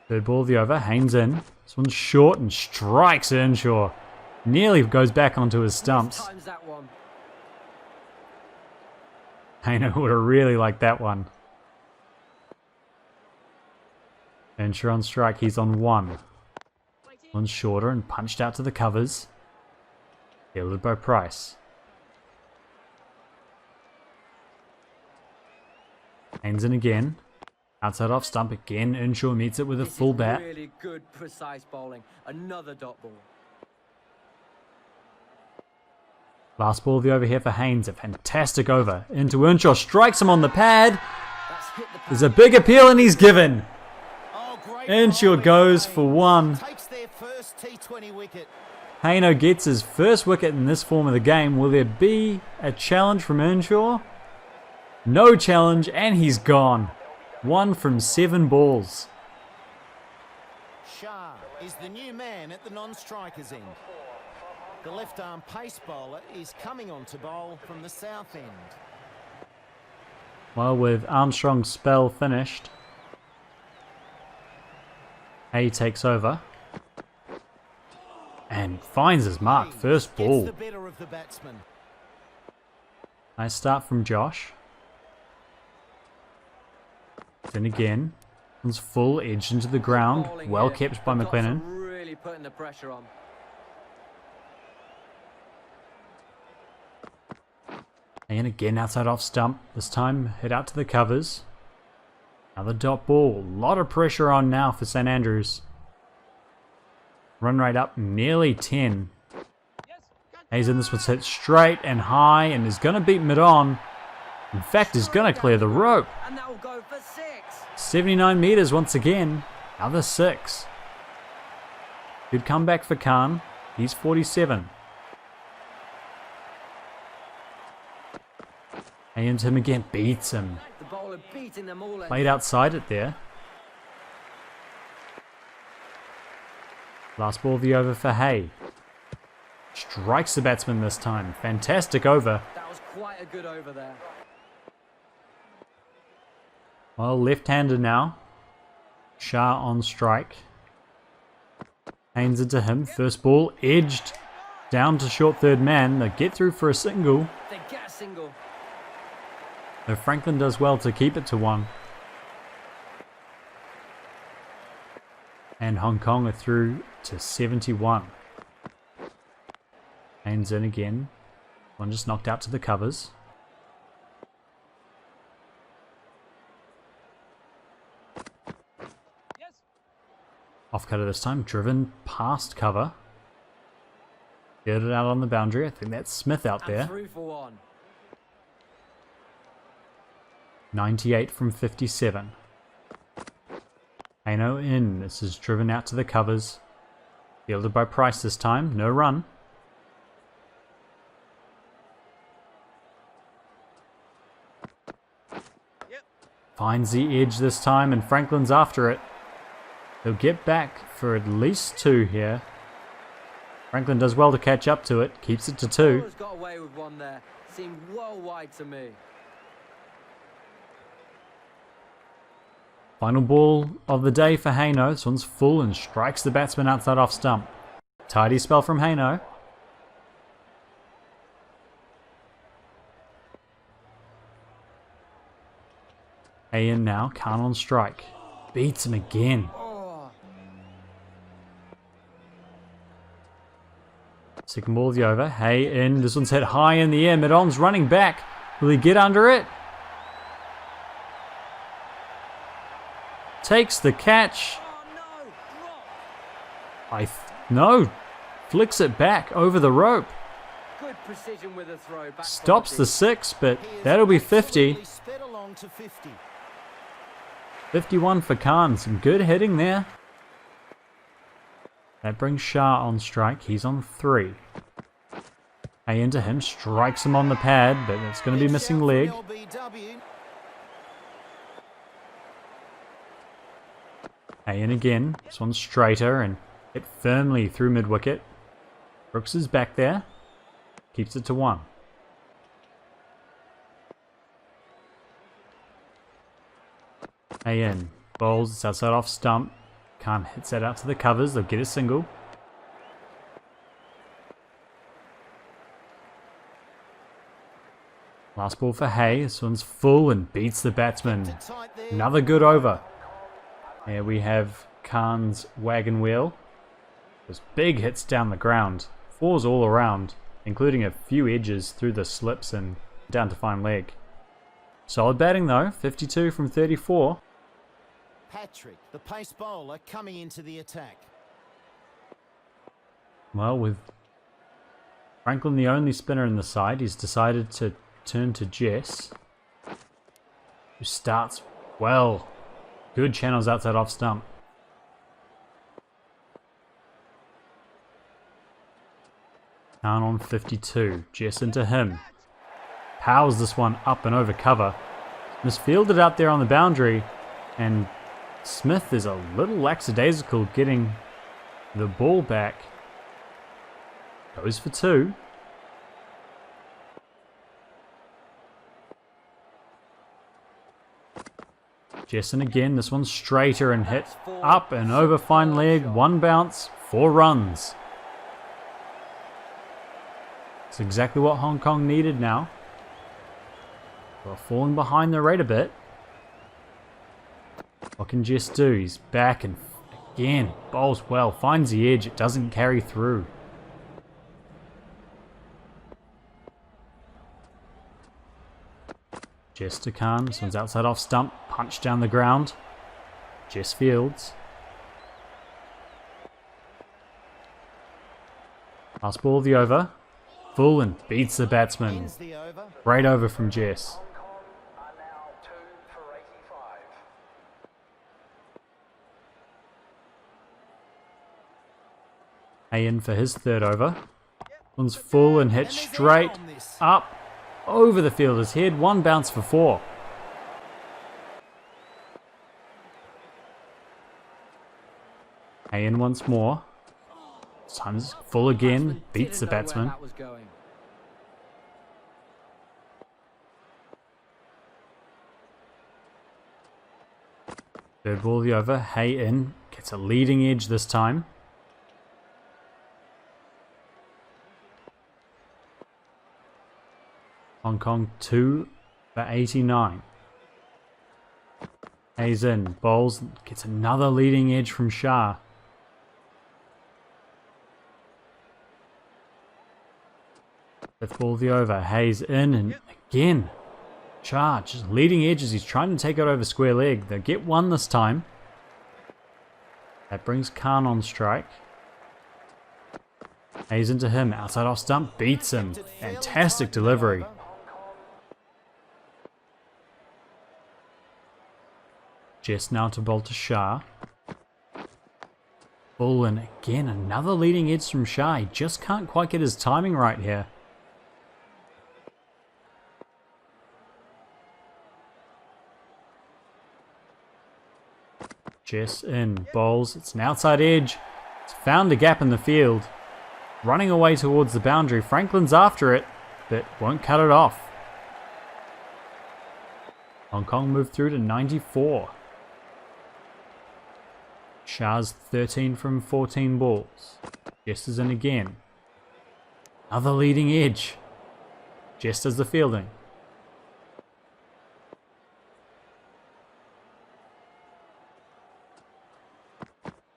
3rd ball of the over. Haynes in. This one's short and strikes Earnshaw. Nearly goes back onto his stumps. Haino would have really liked that one. Earnshaw on strike. He's on 1. One's shorter and punched out to the covers. Fielded by Price. Haynes in again. Outside off stump again. Earnshaw meets it with a full bat. Really good, precise bowling. Another dot ball. Last ball of the over here for Haynes. A fantastic over. Into Earnshaw. Strikes him on the pad. There's a big appeal and he's given. Earnshaw goes for 1. Haino gets his first wicket in this form of the game. Will there be a challenge from Earnshaw? No challenge, and he's gone. 1 from 7 balls. Shah is the new man at the non-strikers end. The left-arm pace bowler is coming on to bowl from the south end. Well, with Armstrong's spell finished, Hay takes over and finds his mark. First ball. Gets the better of the batsman. Nice start from Josh. Then again, one's full edge into the ground. Well kept by McLennan. Really putting the pressure on. And again outside off stump. This time hit out to the covers. Another dot ball. A lot of pressure on now for St Andrews. Run rate up nearly 10. Hayes in this one's hit straight and high and is going to beat mid-on. In fact, is going to clear the rope. And that will go for 6. 79 metres once again. Another 6. Good comeback for Khan. He's 47. Aims him again. Beats him. The bowler beating them all. Played outside it there. Last ball of the over for Hay. Strikes the batsman this time. Fantastic over. That was quite a good over there. Well, left-hander now. Shah on strike. Haynes into him. First ball edged down to short third man. They get through for a single. They get a single. Though Franklin does well to keep it to 1. And Hong Kong are through to 71. Haynes in again. One just knocked out to the covers. Off cutter this time, driven past cover. Get it out on the boundary. I think that's Smith out there. 3 for 1. 98 from 57. Haino in. This is driven out to the covers. Fielded by Price this time. No run. Finds the edge this time and Franklin's after it. They'll get back for at least 2 here. Franklin does well to catch up to it. Keeps it to 2. Bowler's got away with 1 there. Seemed well wide to me. Final ball of the day for Haino. This one's full and strikes the batsman outside off stump. Tidy spell from Haino. Hay in now. Khan on strike. Beats him again. Second ball of the over. Hay in. This one's hit high in the air. Mid-on's running back. Will he get under it? Takes the catch. No. Flicks it back over the rope. Good precision with a throw. Stops the 6, but that'll be 50. 51 for Khan. Some good hitting there. That brings Shah on strike. He's on 3. Hay into him. Strikes him on the pad, but it's going to be missing leg. Hay in again. This one's straighter and hit firmly through mid-wicket. Brooks is back there. Keeps it to 1. Hay in. Bowls. It's outside off stump. Khan hits that out to the covers. They'll get a single. Last ball for Hay. This one's full and beats the batsman. Another good over. Here we have Khan's wagon wheel. Those big hits down the ground. 4s all around, including a few edges through the slips and down to fine leg. Solid batting though. 52 from 34. Patrick, the pace bowler, coming into the attack. Well, with Franklin the only spinner in the side, he's decided to turn to Jess, who starts well. Good channels outside off stump. Khan on 52. Jess into him. Powers this one up and over cover. Misfielded out there on the boundary, and Smith is a little lackadaisical getting the ball back. Goes for 2. Jessen again. This one's straighter and hit up and over fine leg. 1 bounce, 4 runs. It's exactly what Hong Kong needed now. Well, falling behind the rate a bit. What can Jess do? He's back and again, bowls well, finds the edge, it doesn't carry through. Jess to Khan, this one's outside off stump, punch down the ground. Jess fields. Last ball of the over. Full and beats the batsman. Ends the over. Great over from Jess. Hay in for his third over. One's full and hit straight up over the fielder's head. One bounce for 4. Hay in once more. This time's full again. Beats the batsman. Third ball of the over. Hay in. Gets a leading edge this time. Hong Kong 2 for 89. Hayes in, bowls, gets another leading edge from Shah. Fifth ball of the over, Hayes in, and again, Shah just leading edge as he's trying to take it over square leg. They'll get one this time. That brings Khan on strike. Hayes into him, outside off stump, beats him. Fantastic delivery. Jess now to bowl to Shah. Full and again another leading edge from Shah. He just can't quite get his timing right here. Jess in, bowls. It's an outside edge. It's found a gap in the field. Running away towards the boundary. Franklin's after it, but won't cut it off. Hong Kong move through to 94. Shah's 13 from 14 balls. Jess is in again. Another leading edge. Jess does the fielding.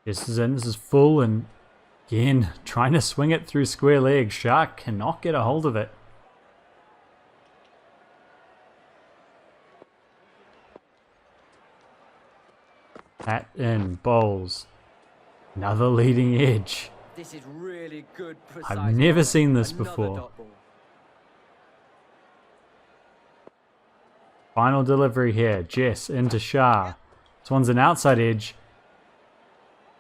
Jess is in. This is full and again trying to swing it through square leg. Shah cannot get a hold of it. Hat in, bowls. Another leading edge. This is really good. I've never seen this before. Final delivery here. Jess into Shah. This one's an outside edge.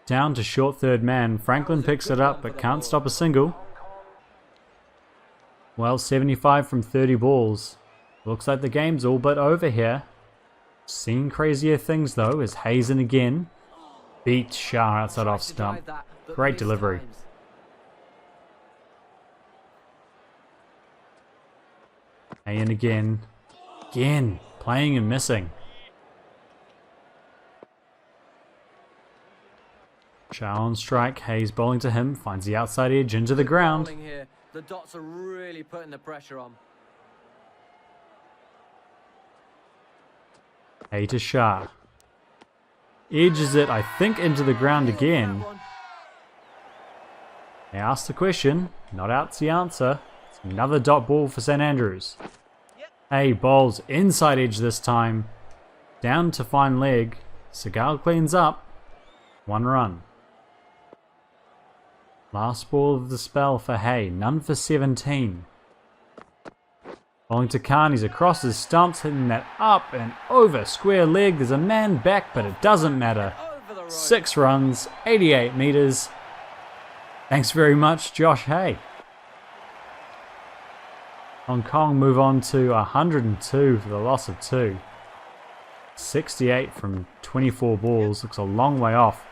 Down to short third man. Franklin picks it up but can't stop a single. Well, 75 from 30 balls. Looks like the game's all but over here. Seen crazier things though as Hayes in again. Beats Shah outside off stump. Great delivery. Hay in again. Again, playing and missing. Shah on strike. Hayes bowling to him. Finds the outside edge into the ground. The dots are really putting the pressure on. Hay to Shah. Edges it, I think, into the ground again. They asked the question. Not out's the answer. It's another dot ball for St Andrews. Hay bowls inside edge this time. Down to fine leg. Seagal cleans up. 1 run. Last ball of the spell for Hay. None for 17. Bowling to Khan, he's across his stumps, hitting that up and over square leg. There's a man back, but it doesn't matter. 6 runs, 88 metres. Thanks very much, Josh Hay. Hong Kong move on to 102 for the loss of 2. 68 from 24 balls, looks a long way off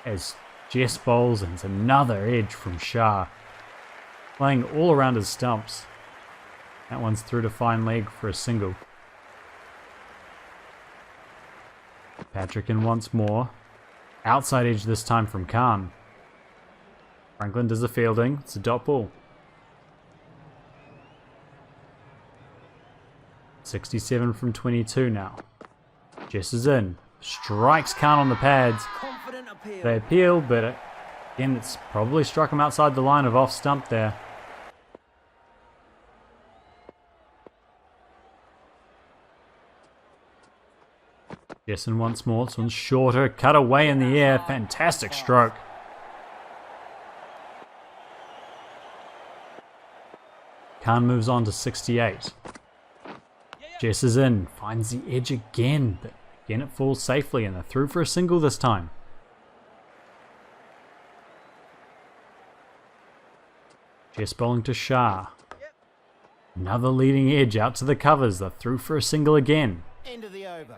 as Jess bowls, and it's another edge from Shah. Playing all around his stumps. That one's through to fine leg for a single. Patrick in once more. Outside edge this time from Khan. Franklin does the fielding. It's a dot ball. 67 from 22 now. Jess is in. Strikes Khan on the pads. Confident appeal. They appeal, but again, it's probably struck him outside the line of off stump there. Jessen once more. This one's shorter. Cut away in the air. Fantastic stroke. Khan moves on to 68. Jess is in. Finds the edge again, but again it falls safely and they're through for a single this time. Jess bowling to Shah. Another leading edge out to the covers. They're through for a single again. End of the over.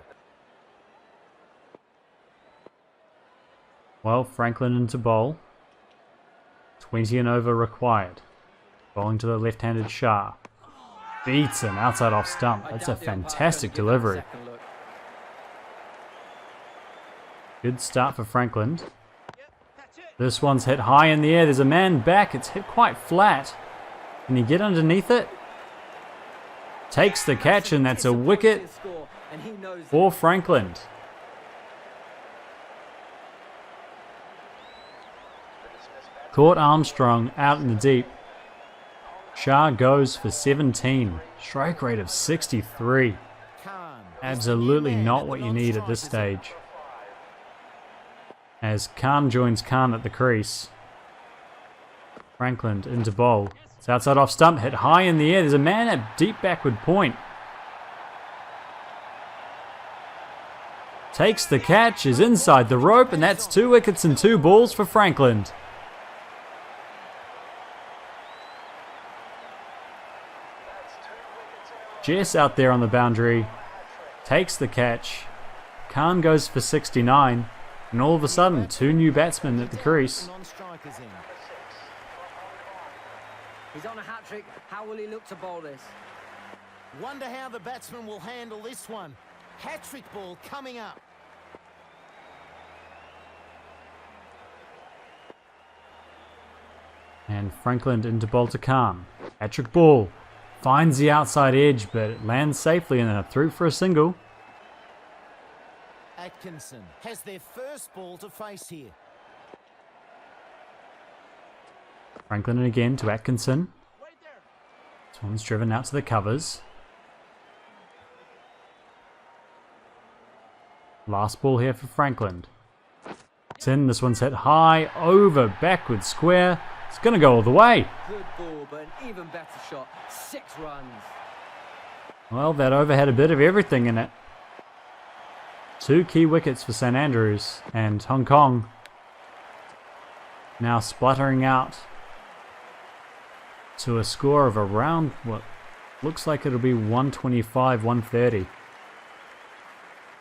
Well, Franklin into bowl. 20 and over required. Bowling to the left-handed Shah. Beats him outside off stump. That's a fantastic delivery. Good start for Franklin. This one's hit high in the air. There's a man back. It's hit quite flat. Can he get underneath it? Takes the catch, and that's a wicket for Franklin. Caught Armstrong out in the deep. Shah goes for 17. Strike rate of 63. Absolutely not what you need at this stage. As Khan joins Khan at the crease. Franklin into bowl. It's outside off stump, hit high in the air. There's a man at deep backward point. Takes the catch, is inside the rope, and that's 2 wickets and 2 balls for Franklin. Jess out there on the boundary, takes the catch. Khan goes for 69, and all of a sudden, 2 new batsmen at the crease. He's on a hat-trick. How will he look to bowl this? Wonder how the batsman will handle this one. Hat-trick ball coming up. And Franklin into bowl to Khan. Hat-trick ball. Finds the outside edge, but it lands safely and they're through for a single. Atkinson has their first ball to face here. Franklin again to Atkinson. This one's driven out to the covers. Last ball here for Franklin. It's in. This one's hit high, over, backward, square. It's going to go all the way. Good ball, but an even better shot. 6 runs. Well, that over had a bit of everything in it. 2 key wickets for St Andrews, and Hong Kong now spluttering out to a score of around what looks like it'll be 125, 130.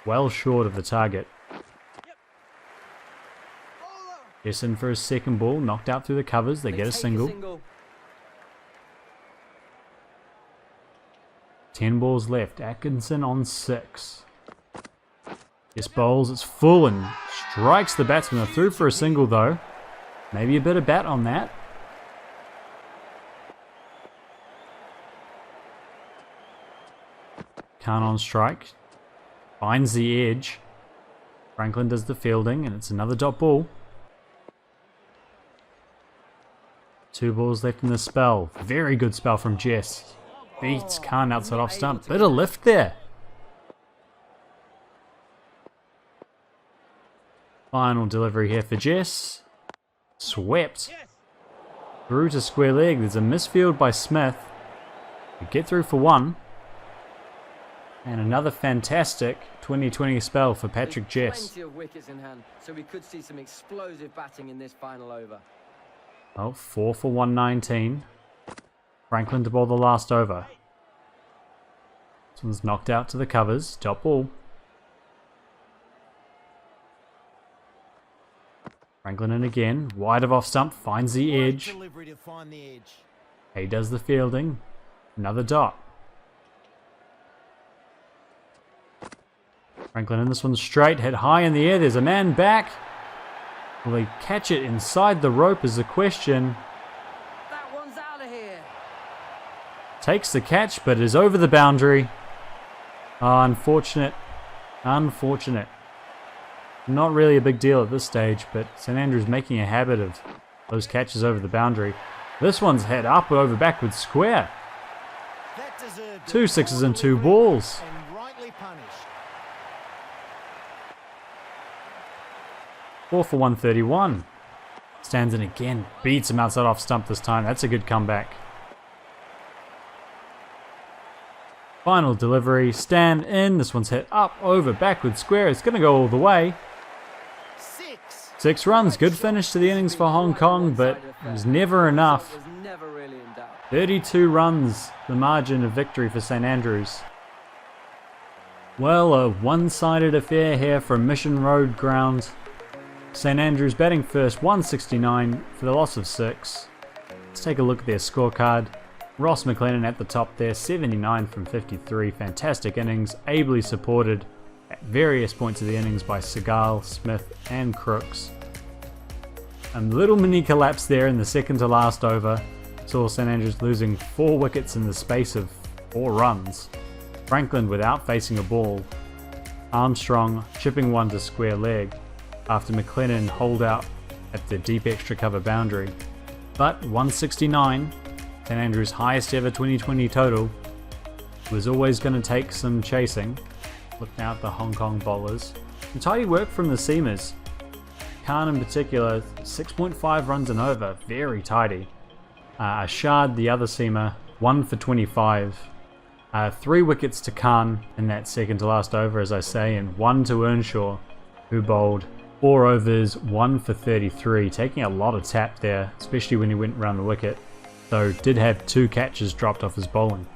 Well short of the target. Yes, in for his second ball, knocked out through the covers. They get a single. 10 balls left. Atkinson on 6. Yes, bowls. It's full and strikes the batsman. They're through for a single though. Maybe a bit of bat on that. Khan on strike. Finds the edge. Franklin does the fielding, and it's another dot ball. 2 balls left in the spell. Very good spell from Jess. Beats Khan outside off stump. Bit of lift there. Final delivery here for Jess. Swept. Through to square leg. There's a misfield by Smith. We get through for 1. And another fantastic 2020 spell for Patrick Jess. Plenty of wickets in hand, so we could see some explosive batting in this final over. Oh, 4 for 119. Franklin to bowl the last over. This one's knocked out to the covers. Top ball. Franklin in again. Wide of off stump. Finds the edge. He does the fielding. Another dot. Franklin in this one straight. Hit high in the air. There's a man back. Will he catch it inside the rope is the question. That one's out of here. Takes the catch, but is over the boundary. Oh, unfortunate. Unfortunate. Not really a big deal at this stage, but St Andrews making a habit of those catches over the boundary. This one's head up over backwards square. That deserved 2 sixes and 2 balls. and rightly punished. 4 for 131. Stands in again. Beats him outside off stump this time. That's a good comeback. Final delivery. Stan in. This one's hit up over backwards square. It's going to go all the way. 6 runs. Good finish to the innings for Hong Kong, but it was never enough. 32 runs, the margin of victory for St Andrews. Well, a one-sided affair here from Mission Road ground. St Andrews batting first, 169 for the loss of 6. Let's take a look at their scorecard. Ross McLennan at the top there, 79 from 53. Fantastic innings, ably supported at various points of the innings by Seagal, Smith and Crooks. A little mini collapse there in the second to last over. Saw St Andrews losing 4 wickets in the space of 4 runs. Franklin without facing a ball. Armstrong chipping one to square leg after McLennan holed out at the deep extra cover boundary. But 169, St Andrews' highest ever 2020 total, was always going to take some chasing. Looking out the Hong Kong bowlers. And tidy work from the seamers. Khan in particular, 6.5 runs and over, very tidy. Ashad, the other seamer, 1 for 25. 3 wickets to Khan in that second to last over, as I say, and 1 to Earnshaw, who bowled 4 overs, 1 for 33, taking a lot of tap there, especially when he went round the wicket, though did have 2 catches dropped off his bowling.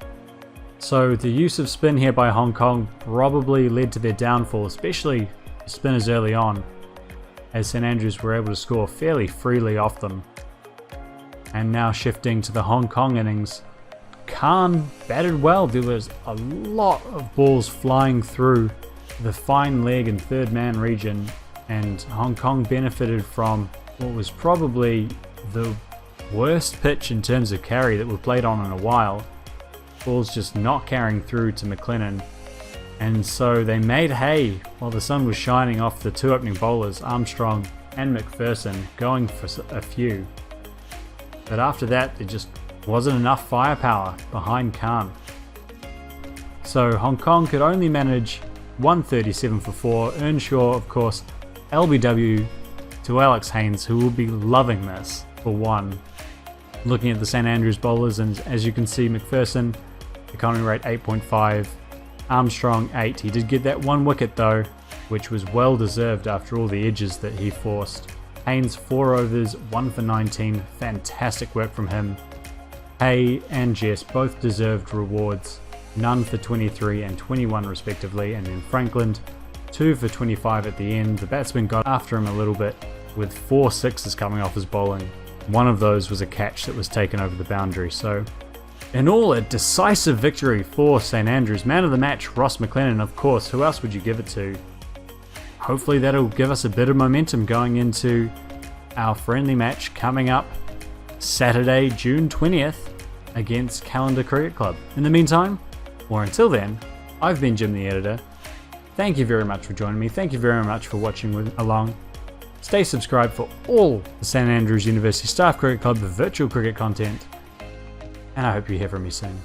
So the use of spin here by Hong Kong probably led to their downfall, especially spinners early on, as St Andrews were able to score fairly freely off them. And now shifting to the Hong Kong innings, Khan batted well. There was a lot of balls flying through the fine leg and third man region, and Hong Kong benefited from what was probably the worst pitch in terms of carry that we've played on in a while. Balls just not carrying through to McLennan, and so they made hay while the sun was shining off the 2 opening bowlers, Armstrong and McPherson, going for a few. But after that, there just wasn't enough firepower behind Khan. So Hong Kong could only manage 137 for 4. Earnshaw, of course, LBW to Alex Haynes, who will be loving this for 1. Looking at the St Andrews bowlers, and as you can see, McPherson, economy rate 8.5, Armstrong 8. He did get that 1 wicket though, which was well deserved after all the edges that he forced. Haynes 4 overs, 1 for 19, fantastic work from him. Hay and Jess both deserved rewards, none for 23 and 21 respectively, and then Franklin 2 for 25 at the end. The batsman got after him a little bit with 4 sixes coming off his bowling. One of those was a catch that was taken over the boundary. So in all, a decisive victory for St Andrews. Man of the match, Ross McLennan, of course. Who else would you give it to? Hopefully that'll give us a bit of momentum going into our friendly match coming up Saturday, June 20th against Callander Cricket Club. In the meantime, or until then, I've been Jim the Editor. Thank you very much for joining me. Thank you very much for watching along. Stay subscribed for all the St Andrews University Staff Cricket Club virtual cricket content, and I hope you hear from me soon.